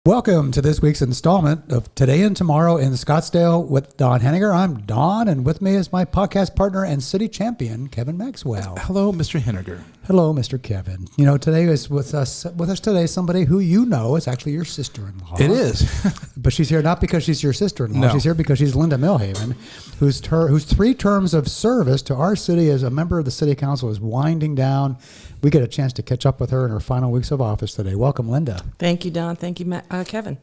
Welcome to this week's installment of Today and Tomorrow in Scottsdale with Don Henniger. I'm Don, and with me is my podcast partner and city champion, Kevin Maxwell. Hello, Mr. Henniger. Hello, Mr. Kevin. You know, today is with us today somebody who you know is actually your sister-in-law. It is. But she's here not because she's your sister-in-law. No. She's here because she's Linda Milhaven, whose 3 terms of service to our city as a member of the city council is winding down. We get a chance to catch up with her in her final weeks of office today. Welcome, Linda. Thank you, Don. Thank you, Kevin.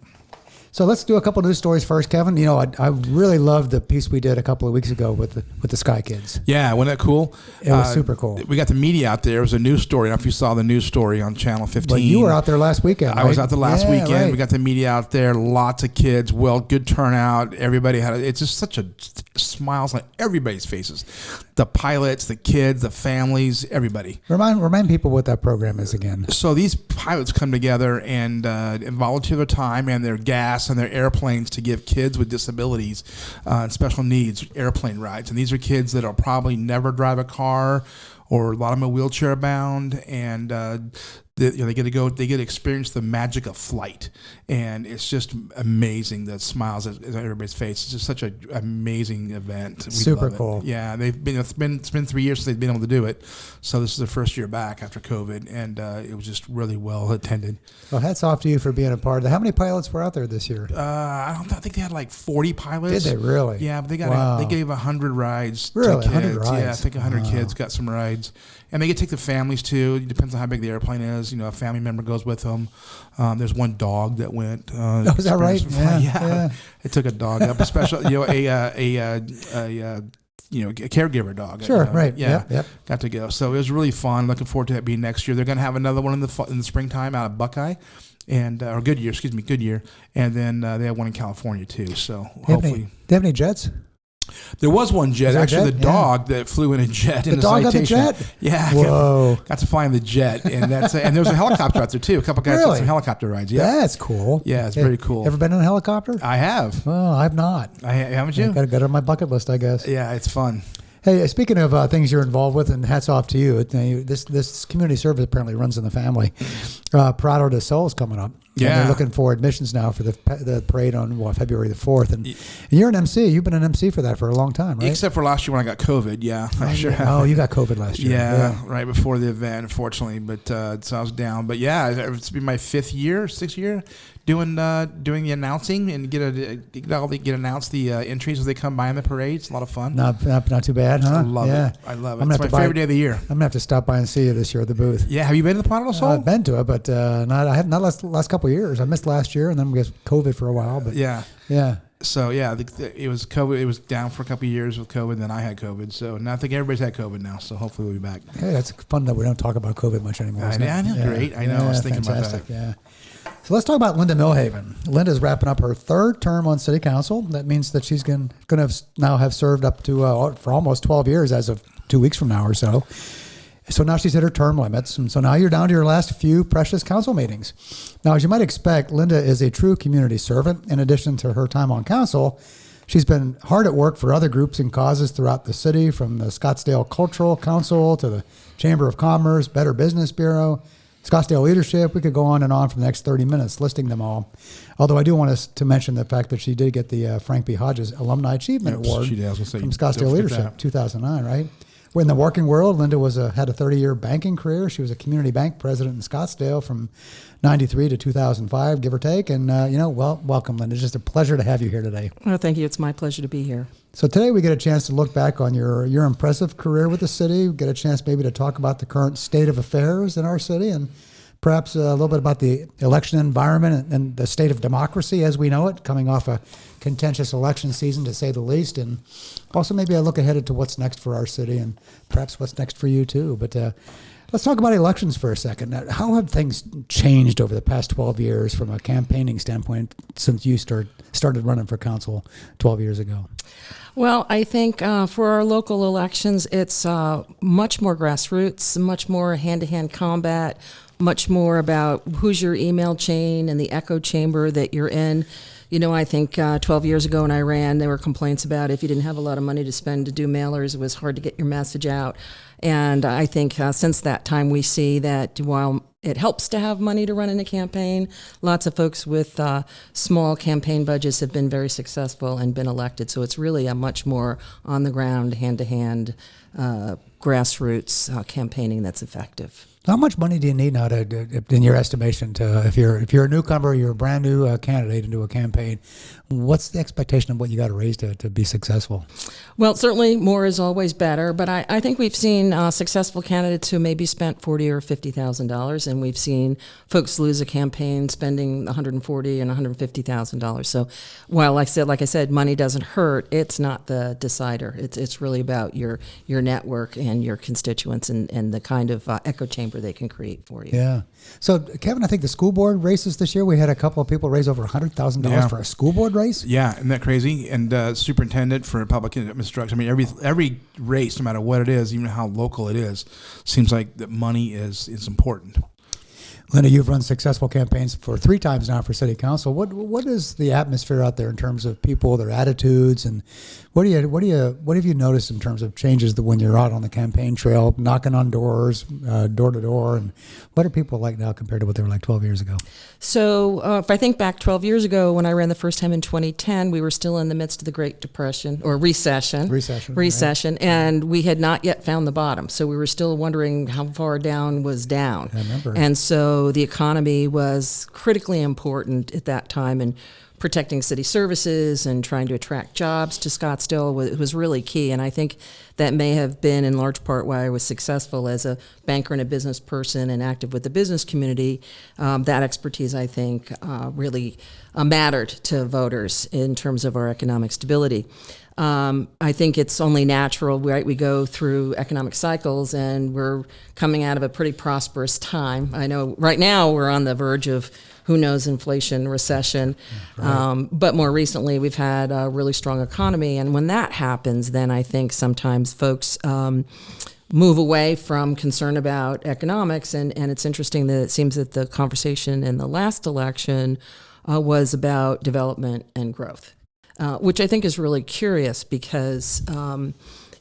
So let's do a couple news stories first, Kevin. You know, I really loved the piece we did a couple of weeks ago with the Sky Kids. Yeah, wasn't that cool? It was super cool. We got the media out there. It was a news story. I don't know if you saw the news story on Channel 15. But you were out there last weekend, right? I was out there last weekend. Right. We got the media out there. Lots of kids. Well, good turnout. Everybody it's just such a smiles on everybody's faces. The pilots, the kids, the families, everybody. Remind people what that program is again. So these pilots come together and volunteer their time and their gas and their airplanes to give kids with disabilities and special needs airplane rides. And these are kids that will probably never drive a car, or a lot of them are wheelchair bound, and they get to experience the magic of flight, and it's just amazing. The smiles on everybody's face. It's just such an amazing event. We Super love it. cool. Yeah, it's been 3 years since they've been able to do it, so this is their first year back after COVID, and it was just really well attended. Well, hats off to you for being a part of that. How many pilots were out there this year? I think they had like 40 pilots. Did they really? Yeah, but they gave 100 rides. Really, to kids. 100 rides? Yeah, I think 100 kids got some rides. And they get to take the families too. It depends on how big the airplane is. You know, a family member goes with them. There's one dog that went. Oh, is that right? Yeah. It took a dog up, a special, a caregiver dog. Sure, right. Yeah, Yep. got to go. So it was really fun. Looking forward to that being next year. They're going to have another one in the springtime out of Buckeye. Or Goodyear. And then they have one in California too. So hopefully. Do they have any jets? There was one jet. there a Actually, jet? the dog that flew in a jet. The dog got the jet? Yeah. Whoa. Got to fly in the jet. And and there was a helicopter out there too. A couple guys Really? did some helicopter rides. Yeah. That's cool. Yeah, it's pretty cool. Ever been in a helicopter? I have. Well, I've not. Haven't you? Got to get on my bucket list, I guess. Yeah, it's fun. Hey, speaking of things you're involved with, and hats off to you. This community service apparently runs in the family. Prado de Sol is coming up. Yeah. And they're looking for admissions now for the parade on February the 4th. And you're an MC. You've been an MC for that for a long time, right? Except for last year when I got COVID. Yeah, I sure have. Oh, you got COVID last year. Yeah, right before the event, unfortunately. But so I was down. But yeah, it's been my 6th year doing the announcing and get announced the entries as they come by in the parade. It's a lot of fun. Not too bad, huh? I love it. It's my favorite day of the year. I'm gonna have to stop by and see you this year at the booth. Yeah, have you been to the Prado de Sol? I've been to it, but not last couple of years. I missed last year, and then we got COVID for a while. But yeah. So yeah, it was COVID. It was down for a couple of years with COVID. Then I had COVID. So now I think everybody's had COVID now. So hopefully we'll be back. Hey, that's fun that we don't talk about COVID much anymore. I know, great. I know. I was thinking fantastic. about that. Yeah. So let's talk about Linda Milhaven. Linda's wrapping up her 3rd term on City Council. That means that she's going to now have served up to for almost 12 years as of 2 weeks from now or so. So now she's hit her term limits, and so now you're down to your last few precious council meetings. Now, as you might expect, Linda is a true community servant. In addition to her time on council, she's been hard at work for other groups and causes throughout the city, from the Scottsdale Cultural Council to the Chamber of Commerce, Better Business Bureau, Scottsdale Leadership. We could go on and on for the next 30 minutes listing them all. Although I do want us to mention the fact that she did get the Frank B. Hodges Alumni Achievement Award from Scottsdale Leadership, 2009, right? In the working world, Linda had a 30-year banking career. She was a community bank president in Scottsdale from 93 to 2005, give or take. And, welcome, Linda. It's just a pleasure to have you here today. Oh, thank you. It's my pleasure to be here. So today we get a chance to look back on your impressive career with the city. We get a chance maybe to talk about the current state of affairs in our city, and perhaps a little bit about the election environment and the state of democracy as we know it, coming off a contentious election season, to say the least. And also maybe a look ahead to what's next for our city and perhaps what's next for you too. But let's talk about elections for a second. Now, how have things changed over the past 12 years from a campaigning standpoint since you started running for council 12 years ago? Well, I think for our local elections, it's much more grassroots, much more hand-to-hand combat, much more about who's your email chain and the echo chamber that you're in. You know, I think 12 years ago when I ran, there were complaints about if you didn't have a lot of money to spend to do mailers, it was hard to get your message out. And I think since that time, we see that while it helps to have money to run in a campaign. Lots of folks with small campaign budgets have been very successful and been elected. So it's really a much more on the ground, hand to hand, grassroots campaigning that's effective. How much money do you need now to, in your estimation, to if you're a newcomer, you're a brand new candidate into a campaign? What's the expectation of what you got to raise to be successful? Well, certainly more is always better, but I think we've seen successful candidates who maybe spent $40,000 or $50,000, and we've seen folks lose a campaign spending $140,000 and $150,000. So, while like I said, money doesn't hurt. It's not the decider. It's really about your network and your constituents and the kind of echo chamber they can create for you. Yeah. So, Kevin, I think the school board races this year, we had a couple of people raise over $100,000 for a school board race. Yeah, isn't that crazy? And superintendent for public administration. I mean, every race, no matter what it is, even how local it is, seems like that money is important. Linda, you've run successful campaigns for 3 times now for city council. What is the atmosphere out there in terms of people, their attitudes, and what have you noticed in terms of changes that when you're out on the campaign trail, knocking on doors, door to door, and what are people like now compared to what they were like 12 years ago? So if I think back 12 years ago when I ran the first time in 2010, we were still in the midst of the Great Depression or recession, right. And we had not yet found the bottom. So we were still wondering how far down was down. I remember. And so the economy was critically important at that time, and protecting city services and trying to attract jobs to Scottsdale was really key. And I think that may have been in large part why I was successful as a banker and a business person and active with the business community. That expertise, I think, really mattered to voters in terms of our economic stability. I think it's only natural, right? We go through economic cycles and we're coming out of a pretty prosperous time. I know right now we're on the verge of who knows, inflation, recession. Right. But more recently, we've had a really strong economy. And when that happens, then I think sometimes folks move away from concern about economics. And it's interesting that it seems that the conversation in the last election was about development and growth, which I think is really curious because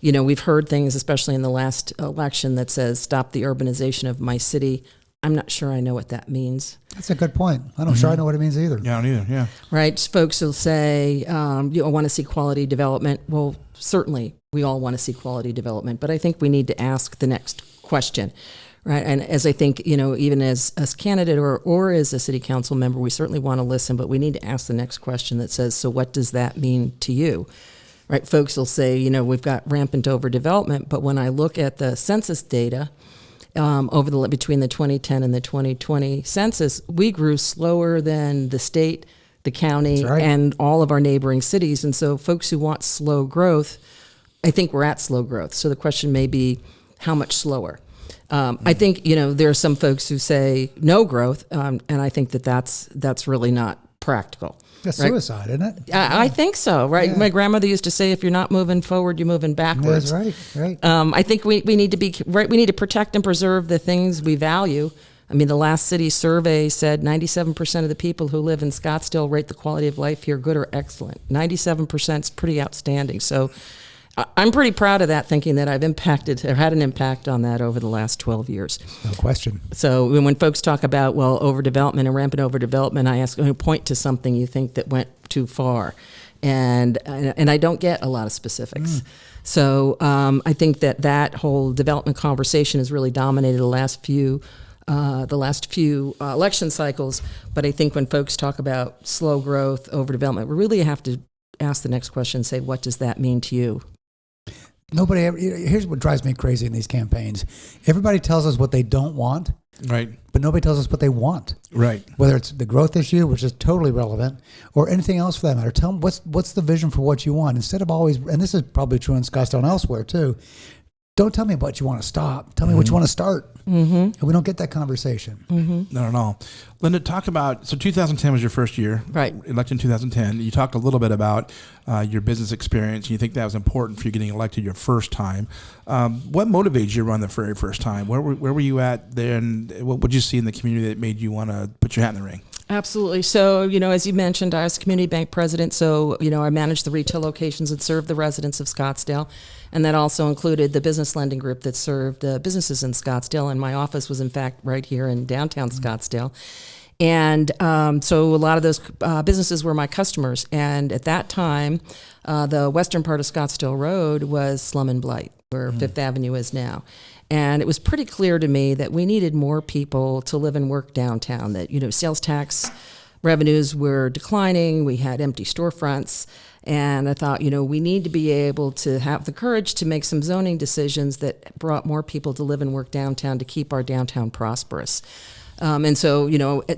we've heard things, especially in the last election, that says, stop the urbanization of my city. I'm not sure I know what that means. That's a good point. I'm not sure I know what it means either. Yeah, I don't either, yeah. Right? Folks will say, I want to see quality development. Well, certainly we all want to see quality development, but I think we need to ask the next question, right? And as I think, even as a candidate or as a city council member, we certainly want to listen, but we need to ask the next question that says, so what does that mean to you? Right? Folks will say, we've got rampant overdevelopment, but when I look at the census data, between the 2010 and the 2020 census, we grew slower than the state, the county, right. and all of our neighboring cities. And so folks who want slow growth, I think we're at slow growth. So the question may be, how much slower? I think, there are some folks who say no growth, and I think that's really not practical. That's right? suicide, isn't it? I think so, right? Yeah. My grandmother used to say, if you're not moving forward, you're moving backwards. That's right. I think we need to be right. We need to protect and preserve the things we value. I mean, the last city survey said 97% of the people who live in Scottsdale rate the quality of life here good or excellent. 97% is pretty outstanding. So I'm pretty proud of that, thinking that I've impacted or had an impact on that over the last 12 years. No question. So when folks talk about, overdevelopment and rampant overdevelopment, I ask, point to something you think that went too far. And I don't get a lot of specifics. So I think that whole development conversation has really dominated the last few election cycles. But I think when folks talk about slow growth, overdevelopment, we really have to ask the next question and say, what does that mean to you? Nobody ever, here's what drives me crazy in these campaigns. Everybody tells us what they don't want, right? But nobody tells us what they want, right? Whether it's the growth issue, which is totally relevant, or anything else for that matter. Tell them what's the vision for what you want. Instead of always, and this is probably true in Scottsdale and elsewhere too, don't tell me what you want to stop. Tell me what you want to start. Mm-hmm. And we don't get that conversation. Mm-hmm. Not at all. Linda, talk about, so 2010 was your first year. Right. Elected in 2010. You talked a little bit about your business experience. You think that was important for you getting elected your first time. What motivated you to run the very first time? Where were you at there, and what did you see in the community that made you want to put your hat in the ring? Absolutely. So, as you mentioned, I was community bank president. So, I managed the retail locations that served the residents of Scottsdale. And that also included the business lending group that served businesses in Scottsdale. And my office was, in fact, right here in downtown Scottsdale. And so a lot of those businesses were my customers. And at that time, the western part of Scottsdale Road was slum and blight, where Fifth Avenue is now. And it was pretty clear to me that we needed more people to live and work downtown, that, sales tax revenues were declining. We had empty storefronts. And I thought, we need to be able to have the courage to make some zoning decisions that brought more people to live and work downtown to keep our downtown prosperous. And so,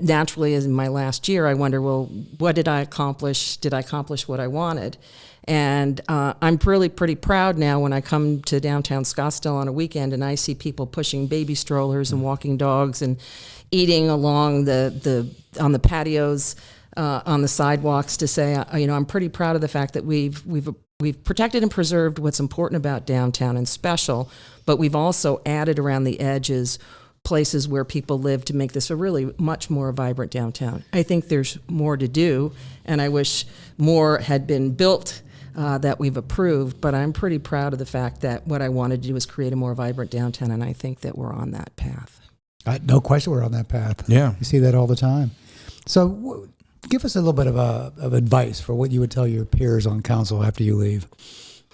naturally, as in my last year, I wonder, well, what did I accomplish? Did I accomplish what I wanted? And I'm really pretty proud now when I come to downtown Scottsdale on a weekend and I see people pushing baby strollers and walking dogs and eating along on the patios, on the sidewalks, to say, I'm pretty proud of the fact that we've protected and preserved what's important about downtown and special, but we've also added around the edges places where people live to make this a really much more vibrant downtown. I think there's more to do, and I wish more had been built that we've approved, but I'm pretty proud of the fact that what I wanted to do was create a more vibrant downtown, and I think that we're on that path. No question we're on that path. Yeah. You see that all the time. So give us a little bit of advice for what you would tell your peers on council after you leave.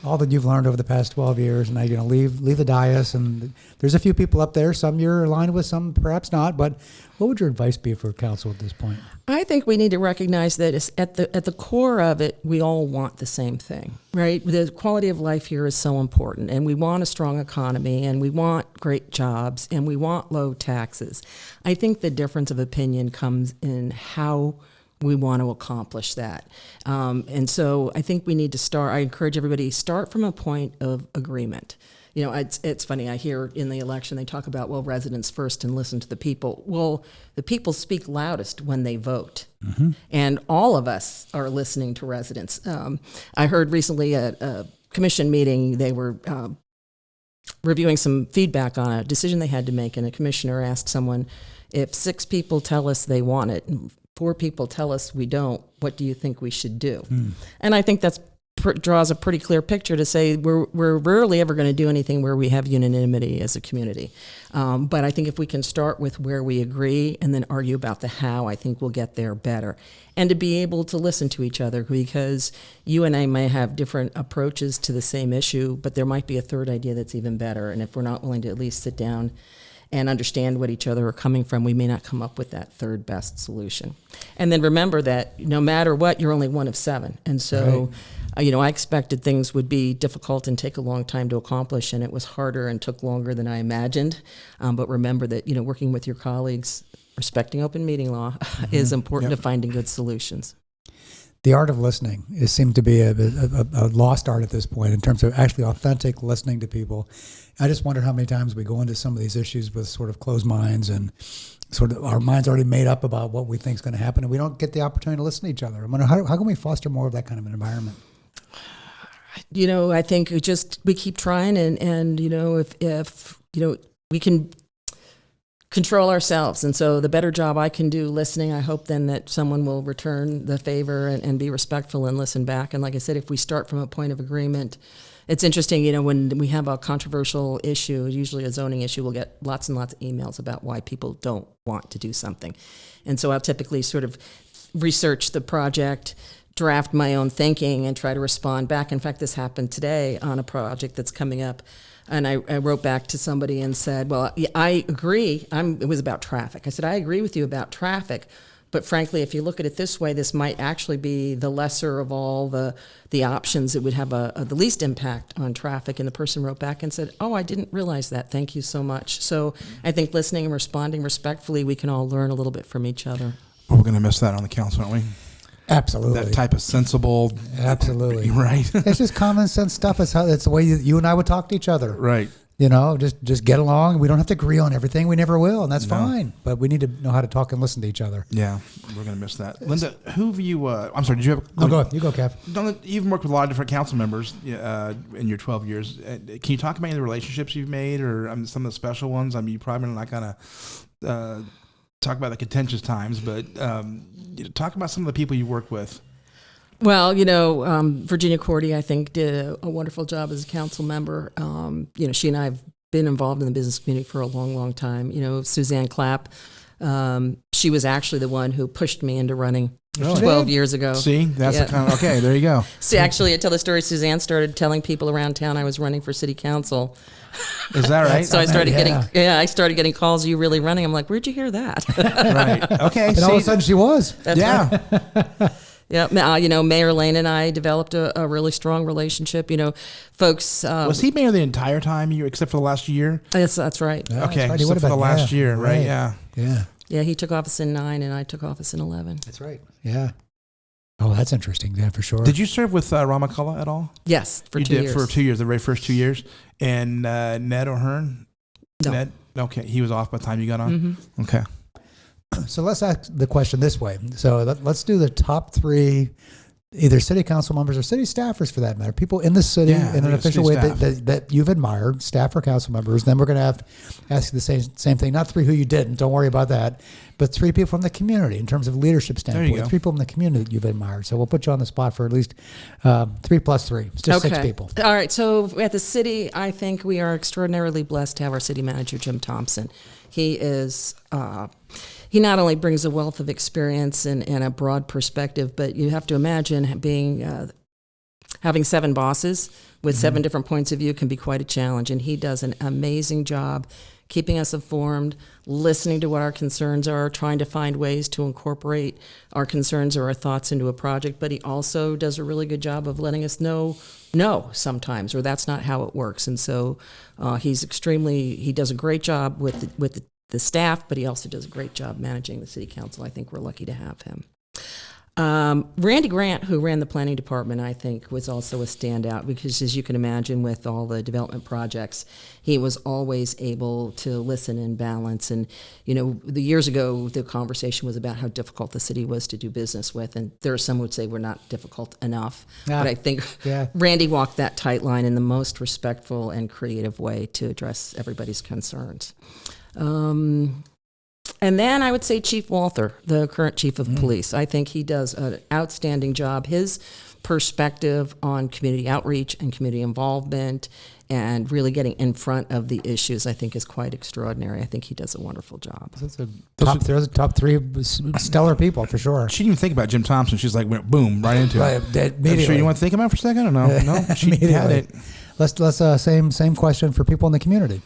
All that you've learned over the past 12 years, and now you're going to leave the dais, and there's a few people up there, some you're aligned with, some perhaps not, but what would your advice be for council at this point? I think we need to recognize that at the core of it, we all want the same thing, right? The quality of life here is so important, and we want a strong economy, and we want great jobs, and we want low taxes. I think the difference of opinion comes in how we want to accomplish that. And so I think we need to I encourage everybody, start from a point of agreement. It's funny, I hear in the election they talk about, residents first and listen to the people. Well, the people speak loudest when they vote. Mm-hmm. And all of us are listening to residents. I heard recently at a commission meeting, they were reviewing some feedback on a decision they had to make, and a commissioner asked someone, if 6 people tell us they want it, 4 people tell us we don't, what do you think we should do? And I think that's draws a pretty clear picture to say we're rarely ever going to do anything where we have unanimity as a community. But I think if we can start with where we agree and then argue about the how, I think we'll get there better. And to be able to listen to each other, because you and I may have different approaches to the same issue, but there might be a third idea that's even better. And if we're not willing to at least sit down and understand what each other are coming from, we may not come up with that third best solution. And then remember that no matter what, you're only one of 7. And so, I expected things would be difficult and take a long time to accomplish, and it was harder and took longer than I imagined. But remember that, working with your colleagues, respecting open meeting law is important to finding good solutions. The art of listening seemed to be a lost art at this point in terms of actually authentic listening to people. I just wonder how many times we go into some of these issues with sort of closed minds and sort of our minds already made up about what we think is going to happen, and we don't get the opportunity to listen to each other. I wonder how can we foster more of that kind of an environment? I think we keep trying, and if we can control ourselves. And so the better job I can do listening, I hope then that someone will return the favor and be respectful and listen back. And like I said, if we start from a point of agreement, it's interesting, when we have a controversial issue, usually a zoning issue, we'll get lots and lots of emails about why people don't want to do something. And so I'll typically sort of research the project, draft my own thinking, and try to respond back. In fact, this happened today on a project that's coming up. And I wrote back to somebody and said, well, I agree. It was about traffic. I said, I agree with you about traffic. But frankly, if you look at it this way, this might actually be the lesser of all the options that would have the least impact on traffic. And the person wrote back and said, oh, I didn't realize that. Thank you so much. So I think listening and responding respectfully, we can all learn a little bit from each other. Well, we're going to miss that on the council, aren't we? Absolutely. That type of sensible. Absolutely. Right. It's just common sense stuff. It's the way you and I would talk to each other. Right. Just get along. We don't have to agree on everything. We never will, and that's fine. But we need to know how to talk and listen to each other. Yeah, we're going to miss that. Linda, who have you, I'm sorry, did you have... No, go ahead. You go, Kev. You've worked with a lot of different council members in your 12 years. Can you talk about any of the relationships you've made or some of the special ones? I mean, you're probably not going to talk about the contentious times, but talk about some of the people you work with. Well, Virginia Cordy, I think, did a wonderful job as a council member. She and I have been involved in the business community for a long, long time. Suzanne Clapp, she was actually the one who pushed me into running 12 years ago. See, that's the kind of, okay, there you go. See, actually, I tell the story, Suzanne started telling people around town I was running for city council. Is that right? So I started getting calls, "Are you really running?" I'm like, "Where'd you hear that?" Right. Okay. And all of a sudden she was. Yeah. Yeah, Mayor Lane and I developed a really strong relationship. Folks. Was he mayor the entire time, except for the last year? Yes, that's right. Yeah, Okay, that's right. except for the last year, right? Yeah. Yeah. Yeah, he took office in 2009, and I took office in 2011. That's right. Yeah. Oh, that's interesting. Yeah, for sure. Did you serve with Ron McCullough at all? Yes, for 2 years. For 2 years, the very first 2 years. And Ned O'Hearn? No. Ned? Okay, he was off by the time you got on? Mm-hmm. Okay. So let's ask the question this way. So let's do the top three, either city council members or city staffers for that matter, people in the city in an official way that you've admired, staff or council members. Then we're going to have to ask you the same thing. Not three who you didn't, don't worry about that, but three people from the community in terms of leadership standpoint. Three people from the community that you've admired. So we'll put you on the spot for at least 3 plus 3. It's just 6 people. All right. So at the city, I think we are extraordinarily blessed to have our city manager, Jim Thompson. He is... he not only brings a wealth of experience and a broad perspective, but you have to imagine having 7 bosses with 7 different points of view can be quite a challenge. And he does an amazing job keeping us informed, listening to what our concerns are, trying to find ways to incorporate our concerns or our thoughts into a project. But he also does a really good job of letting us know no sometimes, or that's not how it works. And so he does a great job with the staff, but he also does a great job managing the city council. I think we're lucky to have him. Randy Grant, who ran the planning department, I think was also a standout because, as you can imagine, with all the development projects, he was always able to listen and balance. And, the years ago, the conversation was about how difficult the city was to do business with. And there are some who would say we're not difficult enough. But I think Randy walked that tight line in the most respectful and creative way to address everybody's concerns. And then I would say Chief Walther, the current chief of police. I think he does an outstanding job. His perspective on community outreach and community involvement and really getting in front of the issues, I think, is quite extraordinary. I think he does a wonderful job. Those are top 3 stellar people for sure. She didn't even think about Jim Thompson. She's like, went boom, right into it. Immediately. Sure you want to think about it for a second or no? No, she had it. Let's same question for people in the community.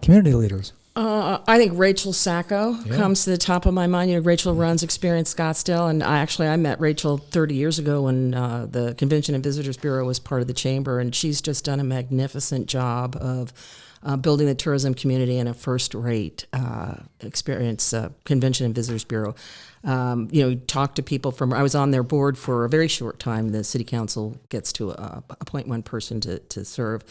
Community leaders. I think Rachel Sacco comes to the top of my mind. Rachel runs Experience Scottsdale, and I met Rachel 30 years ago when the Convention and Visitors Bureau was part of the chamber, and she's just done a magnificent job of building the tourism community in a first-rate experience Convention and Visitors Bureau. Talk to people I was on their board for a very short time. The city council gets to appoint one person to serve.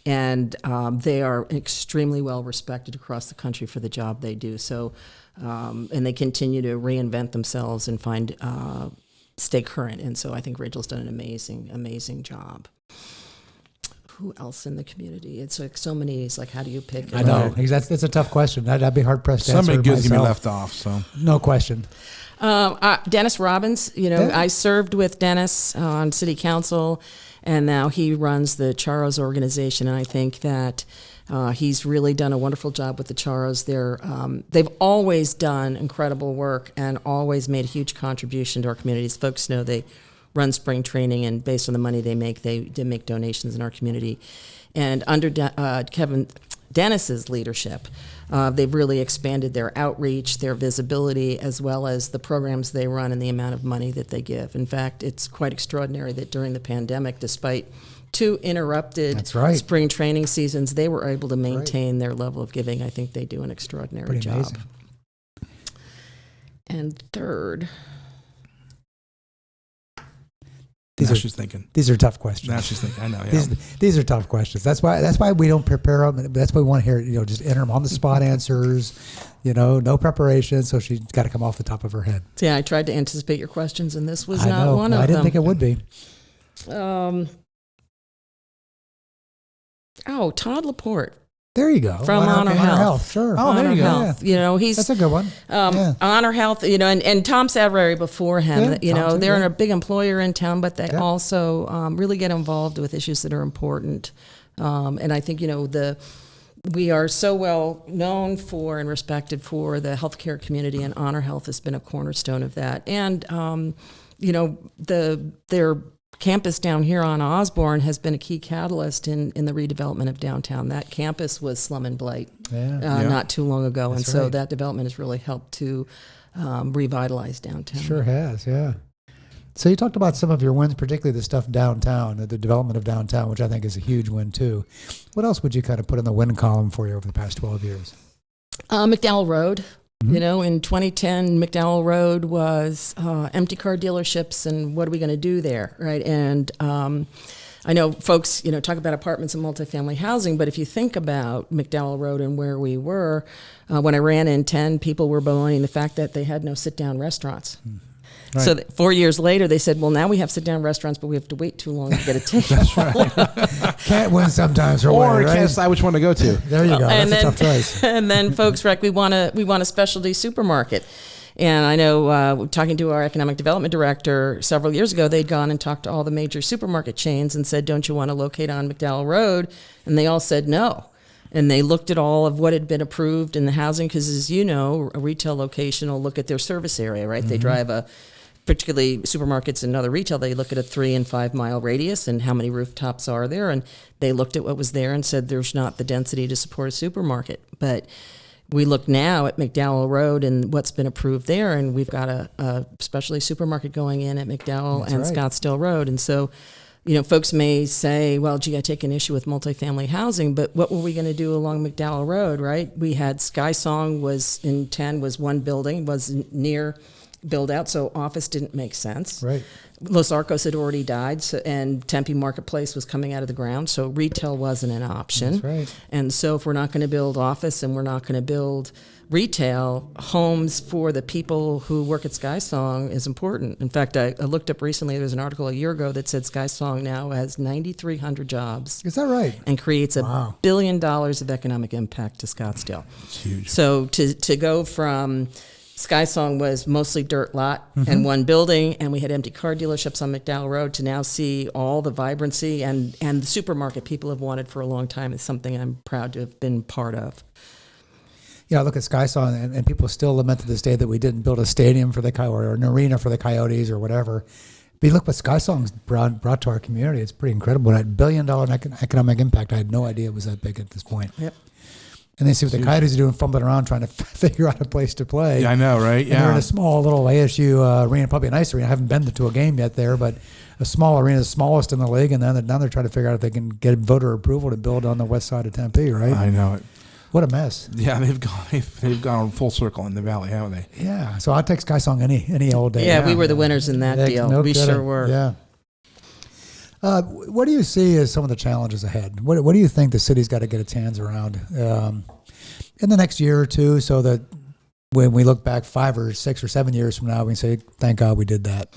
And they are extremely well respected across the country for the job they do. So, and they continue to reinvent themselves and stay current. And so I think Rachel's done an amazing job. Who else in the community? It's like so many. It's like, how do you pick? I know. That's a tough question. I'd be hard pressed to answer. Somebody good's gonna be left off. So no question. Dennis Robbins. I served with Dennis on city council, and now he runs the Charros organization. And I think that he's really done a wonderful job with the Charros. They've always done incredible work and always made a huge contribution to our communities. Folks know they run spring training, and based on the money they make donations in our community. And under Kevin Dennis's leadership, they've really expanded their outreach, their visibility, as well as the programs they run and the amount of money that they give. In fact, it's quite extraordinary that during the pandemic, despite 2 interrupted spring training seasons, they were able to maintain their level of giving. I think they do an extraordinary job. Amazing. And third... She's thinking. These are tough questions. Now she's thinking. I know. Yeah. These are tough questions. That's why we don't prepare them. That's why we want to hear just enter them on the spot answers. No preparation. So she's got to come off the top of her head. Yeah, I tried to anticipate your questions, and this was not one of them. I didn't think it would be. Todd Laporte. There you go. From Honor Health. Sure. Oh, there Honor you go. Health. You know, That's a good one. Honor Health, you know, and Tom Savarari before him, Yeah, you know, Tom, they're yeah. a big employer in town, but they also really get involved with issues that are important. And I think, you know, we are so well known for and respected for the healthcare community, and Honor Health has been a cornerstone of that. And, you know, their campus down here on Osborne has been a key catalyst in the redevelopment of downtown. That campus was slum and blight not too long ago, and so right. that development has really helped to revitalize downtown. Sure has, yeah. So you talked about some of your wins, particularly the stuff downtown, the development of downtown, which I think is a huge win too. What else would you kind of put in the win column for you over the past 12 years? McDowell Road. You know, in 2010, McDowell Road was empty car dealerships, and what are we going to do there, right? And I know folks, you know, talk about apartments and multifamily housing, but if you think about McDowell Road and where we were, when I ran in 10, people were bemoaning the fact that they had no sit-down restaurants. Right. So 4 years later, they said, well, now we have sit-down restaurants, but we have to wait too long to get a table. That's right. Can't win sometimes or Or right? can't decide which one to go to. There you go. And That's then, a tough choice. And then folks were like, we want a specialty supermarket. And I know, talking to our economic development director several years ago, they'd gone and talked to all the major supermarket chains and said, don't you want to locate on McDowell Road? And they all said no. And they looked at all of what had been approved in the housing, because as you know, a retail location will look at their service area, right? They drive particularly supermarkets and other retail, they look at a 3 and 5 mile radius and how many rooftops are there. And they looked at what was there and said there's not the density to support a supermarket. But we look now at McDowell Road and what's been approved there, and we've got a specialty supermarket going in at McDowell and right. Scottsdale Road. And so, you know, folks may say, well, gee, I take an issue with multifamily housing, but what were we going to do along McDowell Road, right? We had Sky Song was in 10, was one building, was near build out, so office didn't make sense. Right. Los Arcos had already died, so, and Tempe Marketplace was coming out of the ground, so retail wasn't an option. That's right. And so if we're not going to build office and we're not going to build retail, homes for the people who work at Sky Song is important. In fact, I looked up recently, there was an article a year ago that said Sky Song now has 9,300 jobs. Is that right? And creates Wow. $1 billion of economic impact to Scottsdale. It's huge. So to go from Sky Song was mostly dirt lot and one building, and we had empty car dealerships on McDowell Road, to now see all the vibrancy and the supermarket people have wanted for a long time is something I'm proud to have been part of. Yeah, I look at Sky Song, and people still lament to this day that we didn't build a stadium for the Coyotes or an arena for the Coyotes or whatever. But you look what Sky Song's brought to our community. It's pretty incredible. That $1 billion economic impact, I had no idea it was that big at this point. Yep. And they see what the Coyotes are doing, fumbling around trying to figure out a place to play. Yeah, I know, right? And they're in Yeah. a small little ASU arena, probably a nice arena. I haven't been to a game yet there, but a small arena, the smallest in the league. And then now they're trying to figure out if they can get voter approval to build on the west side of Tempe, right? I know it. What a mess. Yeah, they've gone full circle in the valley, haven't they? Yeah, so I'll take Sky Song any old day. Yeah, we were the winners in that Yeah, deal. no We kidding. sure were. Yeah. What do you see as some of the challenges ahead? What do you think the city's got to get its hands around in the next year or two, so that when we look back 5 or 6 or 7 years from now, we can say, thank God we did that?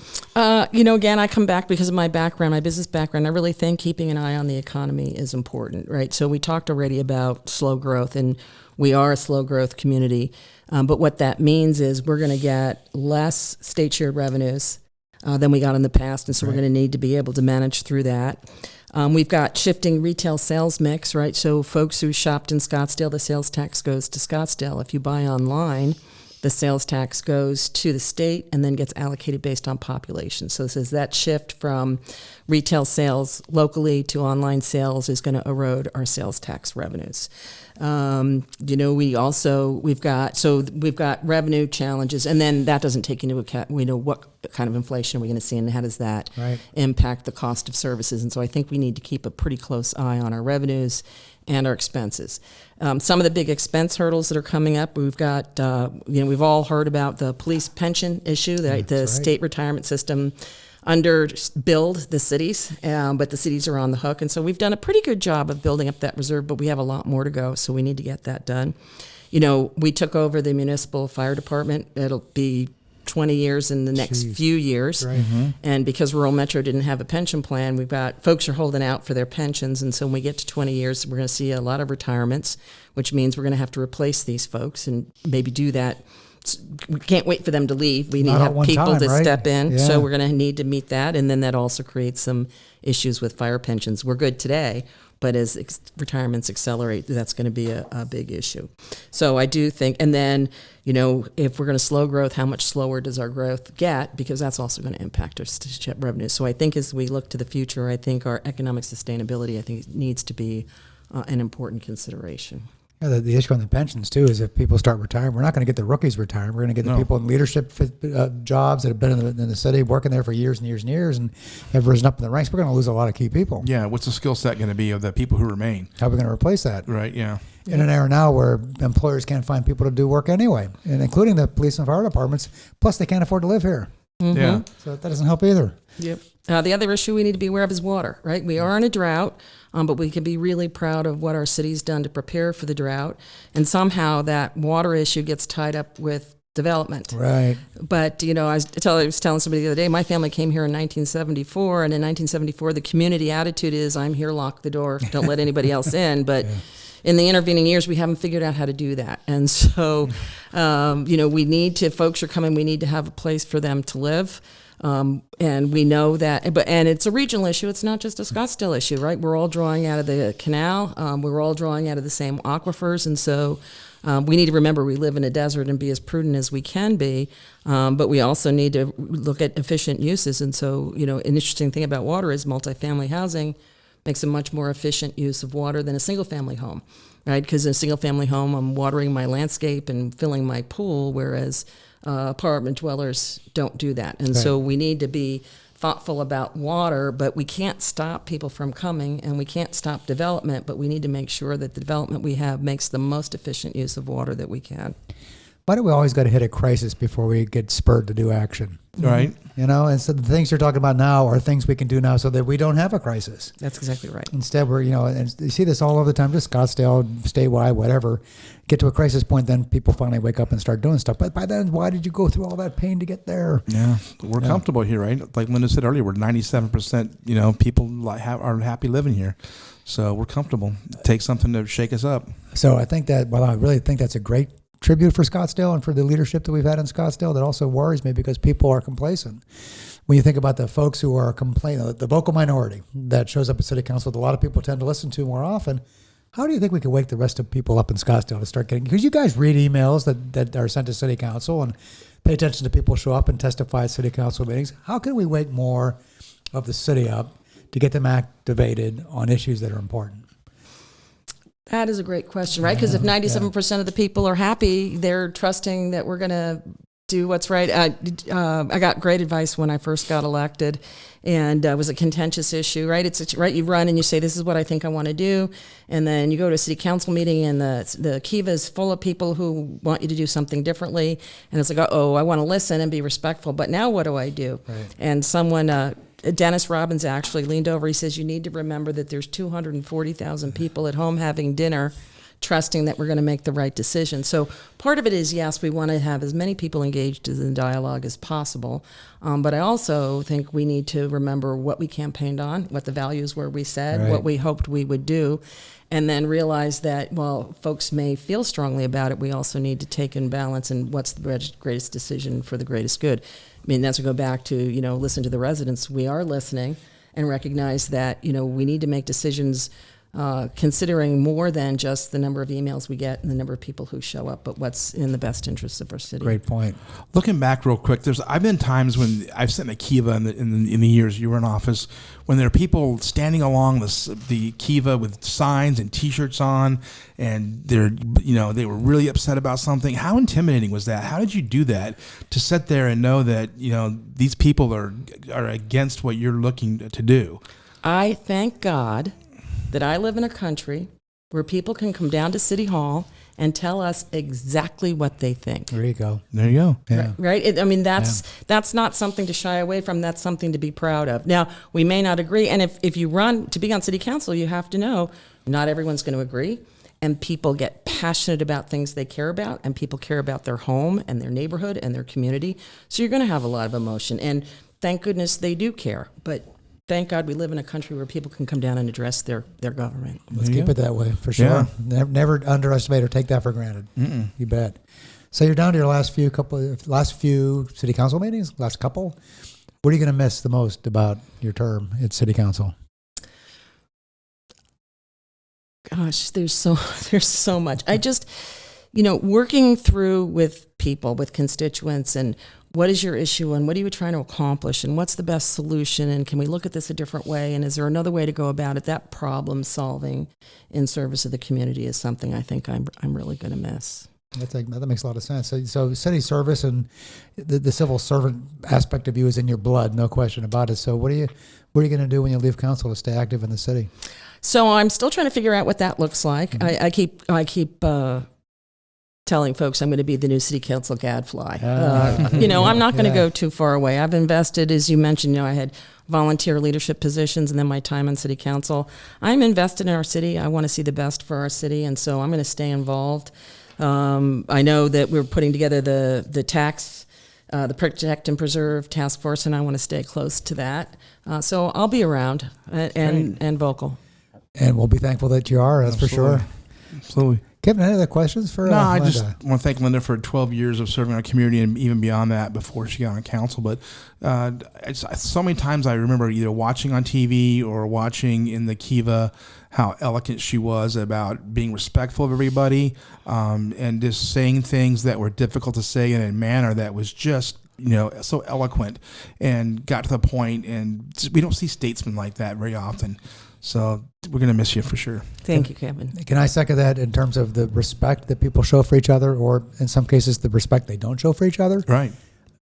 You know, again, I come back because of my background, my business background. I really think keeping an eye on the economy is important, right? So we talked already about slow growth, and we are a slow growth community. But what that means is we're going to get less state shared revenues than we got in the past. And so we're going to need to be able to manage through that. We've got shifting retail sales mix, right? So folks who shopped in Scottsdale, the sales tax goes to Scottsdale. If you buy online, the sales tax goes to the state and then gets allocated based on population. So this is that shift from retail sales locally to online sales is going to erode our sales tax revenues. You know, we've got revenue challenges, and then that doesn't take into account, we know what kind of inflation are we going to see and how does that impact the cost of services. And so I think we need to keep a pretty close eye on our revenues and our expenses. Some of the big expense hurdles that are coming up, we've got, we've all heard about the police pension issue, the state retirement system underbilled the cities, but the cities are on the hook. And so we've done a pretty good job of building up that reserve, but we have a lot more to go, so we need to get that done. You know, we took over the municipal fire department. It'll be 20 years in the next few years. Right. And because rural metro didn't have a pension plan, we've got folks are holding out for their pensions. And so when we get to 20 years, we're going to see a lot of retirements, which means we're going to have to replace these folks and maybe do that. We can't wait for them to leave. We need Not to at have one people time, to right? step in. Yeah. So we're going to need to meet that. And then that also creates some issues with fire pensions. We're good today, but as retirements accelerate, that's going to be a big issue. So I do think, and then, if we're going to slow growth, how much slower does our growth get? Because that's also going to impact our revenue. So I think as we look to the future, I think our economic sustainability, I think needs to be an important consideration. Yeah, the issue on the pensions too is if people start retiring, we're not going to get the rookies retiring. We're going to get the people in leadership jobs that have been in the city, working there for years and years and years, and have risen up in the ranks. We're going to lose a lot of key people. Yeah, what's the skill set going to be of the people who remain? How are we going to replace that? Right, yeah. In an era now where employers can't find people to do work anyway, and including the police and fire departments, plus they can't afford to live here. Yeah. So that doesn't help either. Yep. The other issue we need to be aware of is water, right? We are in a drought, but we can be really proud of what our city's done to prepare for the drought. And somehow that water issue gets tied up with development. Right. But, I was telling somebody the other day, my family came here in 1974, and in 1974, the community attitude is, I'm here, lock the door, don't let anybody else in. But in the intervening years, we haven't figured out how to do that. And so, we need to, folks are coming, we need to have a place for them to live. And we know that, and it's a regional issue. It's not just a Scottsdale issue, right? We're all drawing out of the canal. We're all drawing out of the same aquifers. And so we need to remember we live in a desert and be as prudent as we can be. But we also need to look at efficient uses. And so, an interesting thing about water is multifamily housing makes a much more efficient use of water than a single family home, right? Because in a single family home, I'm watering my landscape and filling my pool, whereas apartment dwellers don't do that. And so we need to be thoughtful about water, but we can't stop people from coming and we can't stop development, but we need to make sure that the development we have makes the most efficient use of water that we can. Why do we always got to hit a crisis before we get spurred to do action? Right. And so the things you're talking about now are things we can do now so that we don't have a crisis. That's exactly right. Instead, we're, and you see this all over the time, just Scottsdale, statewide, whatever, get to a crisis point, then people finally wake up and start doing stuff. But by then, why did you go through all that pain to get there? Yeah. We're comfortable here, right? Like Linda said earlier, we're 97%, people are happy living here. So we're comfortable. It takes something to shake us up. So I think that, I really think that's a great tribute for Scottsdale and for the leadership that we've had in Scottsdale. That also worries me because people are complacent. When you think about the folks who are complaining, the vocal minority that shows up at City Council, that a lot of people tend to listen to more often, how do you think we can wake the rest of people up in Scottsdale to start getting, because you guys read emails that are sent to City Council and pay attention to people show up and testify at City Council meetings. How can we wake more of the city up to get them activated on issues that are important? That is a great question, right? Because if 97% of the people are happy, they're trusting that we're going to do what's right. I got great advice when I first got elected, and it was a contentious issue, right? Right. You run and you say, this is what I think I want to do. And then you go to a city council meeting and the Kiva is full of people who want you to do something differently. And it's like, I want to listen and be respectful. But now what do I do? Right. And someone, Dennis Robbins actually leaned over. He says, you need to remember that there's 240,000 people at home having dinner, trusting that we're going to make the right decision. So part of it is, yes, we want to have as many people engaged in the dialogue as possible. But I also think we need to remember what we campaigned on, what the values were we said, what we hoped we would do, and then realize that while folks may feel strongly about it, we also need to take in balance and what's the greatest decision for the greatest good. I mean, that's to go back to, listen to the residents. We are listening and recognize that, we need to make decisions considering more than just the number of emails we get and the number of people who show up, but what's in the best interest of our city. Great point. Looking back real quick, I've been times when I've sat in a Kiva in the years you were in office, when there are people standing along the Kiva with signs and T-shirts on, and they were really upset about something. How intimidating was that? How did you do that to sit there and know that these people are against what you're looking to do? I thank God that I live in a country where people can come down to City Hall and tell us exactly what they think. There you go. There you go. Yeah. Right? That's not something to shy away from. That's something to be proud of. Now, we may not agree. And if you run to be on City Council, you have to know not everyone's going to agree. and people get passionate about things they care about, and people care about their home and their neighborhood and their community. So you're going to have a lot of emotion, and thank goodness they do care. But thank God we live in a country where people can come down and address their government. Let's keep it that way, for sure. Yeah. Never underestimate or take that for granted. You bet. So you're down to your last few city council meetings, last couple. What are you going to miss the most about your term at city council? Gosh, there's so much. I just, working through with people, with constituents, and what is your issue and what are you trying to accomplish and what's the best solution and can we look at this a different way and is there another way to go about it? That problem solving in service of the community is something I think I'm really going to miss. That makes a lot of sense. So city service and the civil servant aspect of you is in your blood, no question about it. So what are you going to do when you leave council to stay active in the city? So I'm still trying to figure out what that looks like. Mm-hmm. I keep telling folks I'm going to be the new city council gadfly. I'm not going to go too far away. I've invested, as you mentioned, I had volunteer leadership positions and then my time on city council. I'm invested in our city. I want to see the best for our city, and so I'm going to stay involved. I know that we're putting together the tax, the Protect and Preserve task force, and I want to stay close to that. So I'll be around and vocal. And we'll be thankful that you are, that's Absolutely. For sure. Absolutely. Kevin, any other questions for No, I Linda? just want to thank Linda for 12 years of serving our community and even beyond that before she got on council. But so many times I remember either watching on TV or watching in the Kiva how eloquent she was about being respectful of everybody and just saying things that were difficult to say in a manner that was just so eloquent and got to the point. And we don't see statesmen like that very often. So we're going to miss you for sure. Thank you, Kevin. Can I second that in terms of the respect that people show for each other, or in some cases the respect they don't show for each other? Right.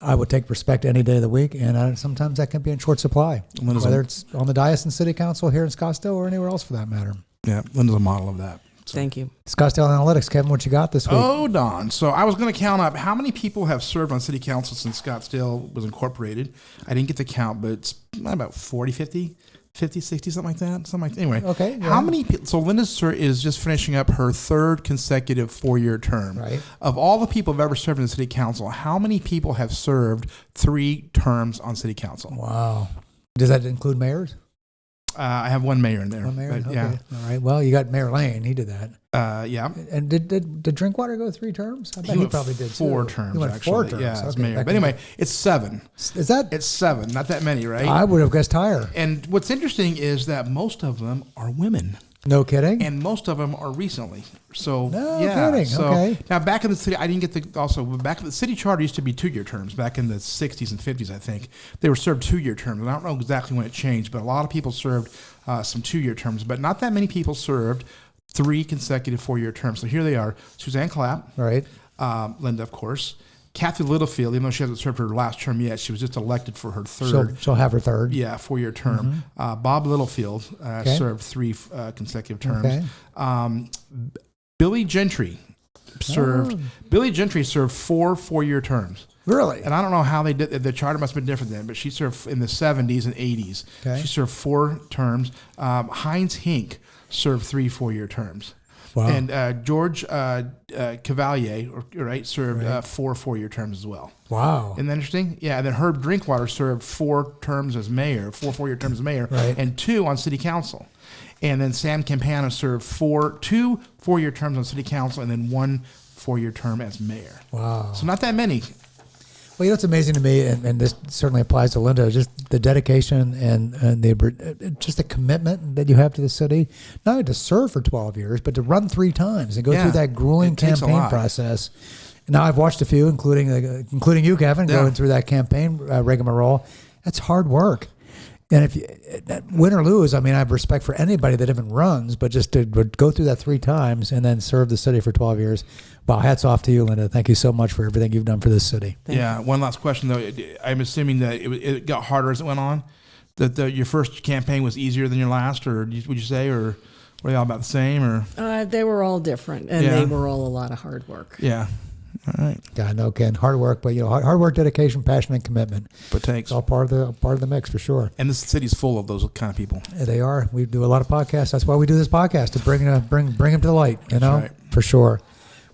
I would take respect any day of the week, and sometimes that can be in short supply, whether it's on the dais in City Council here in Scottsdale or anywhere else for that matter. Yeah, Linda's a model of that. So. Thank you. Scottsdale Analytics, Kevin, what you got this week? Oh, Don. So I was going to count up how many people have served on City Council since Scottsdale was incorporated. I didn't get the count, but it's about 40, 50, 60, something like that. Anyway, okay. Yeah. How many people? So Linda is just finishing up her third consecutive 4-year term. Right. Of all the people who've ever served in the City Council, how many people have served 3 terms on City Council? Wow. Does that include mayors? I have one mayor in there. One mayor? But, okay. Yeah. All right. Well, you got Mayor Lane. He did that. Yeah. And did Drinkwater go 3 terms? I bet he probably did 4 too. terms. He went actually. 4 terms. Yeah, as Okay, mayor. But anyway, it's 7. Is that? It's 7. Not that many, right? I would have guessed higher. And what's interesting is that most of them are women. No kidding. And most of them are recently. So No yeah. kidding. So Okay. now back in the city, I didn't get back in the city charter used to be 2-year terms back in the 60s and 50s. I think they were served 2-year terms. And I don't know exactly when it changed, but a lot of people served some 2-year terms. But not that many people served 3 consecutive 4-year terms. So here they are: Suzanne Clapp, Right. Linda, of course. Kathy Littlefield, even though she hasn't served her last term yet, she was just elected for her third. She'll have her third. Yeah, 4-year term. Bob Littlefield served 3 consecutive terms. Okay. Billy Gentry served. Billy Gentry served 4 4-year terms. Really? And I don't know how they did. The charter must have been different then, but she served in the 70s and 80s. Okay. She served 4 terms. Heinz Hink served 3 4-year terms. Wow. And George Cavalier, served 4 4-year terms as well. Wow. Isn't that interesting? Yeah, and then Herb Drinkwater served 4 terms as mayor, 4 4-year terms as mayor, Right. and 2 on city council. And then Sam Campana served 2 4-year terms on city council, and then 1 4-year term as mayor. Wow. So not that many. Well, what's amazing to me, and this certainly applies to Linda, just the dedication and just the commitment that you have to the city, not only to serve for 12 years, but to run 3 times and go through that grueling it takes a campaign lot. process. Now, I've watched a few, including you, Kevin, going through that campaign rigmarole. That's hard work. And if you win or lose, I mean, I have respect for anybody that even runs, but just to go through that 3 times and then serve the city for 12 years. Wow, hats off to you, Linda. Thank you so much for everything you've done for this city. One last question, though. I'm assuming that it got harder as it went on, that your first campaign was easier than your last, or would you say, or were they all about the same? Or They were all different, and they were all a lot of hard work. Yeah. All right. God, no, Ken, hard work, but hard work, dedication, passion, and commitment. But thanks. It's all part of the mix for sure. And this city's full of those kind of people. They are. We do a lot of podcasts. That's why we do this podcast, to bring them to the light. right. For sure.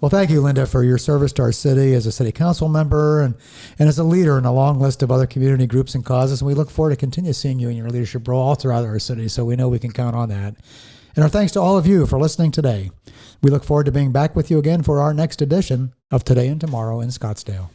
Well, thank you, Linda, for your service to our city as a city council member and as a leader in a long list of other community groups and causes. And we look forward to continue seeing you in your leadership role all throughout our city. So we know we can count on that. And our thanks to all of you for listening today. We look forward to being back with you again for our next edition of Today and Tomorrow in Scottsdale.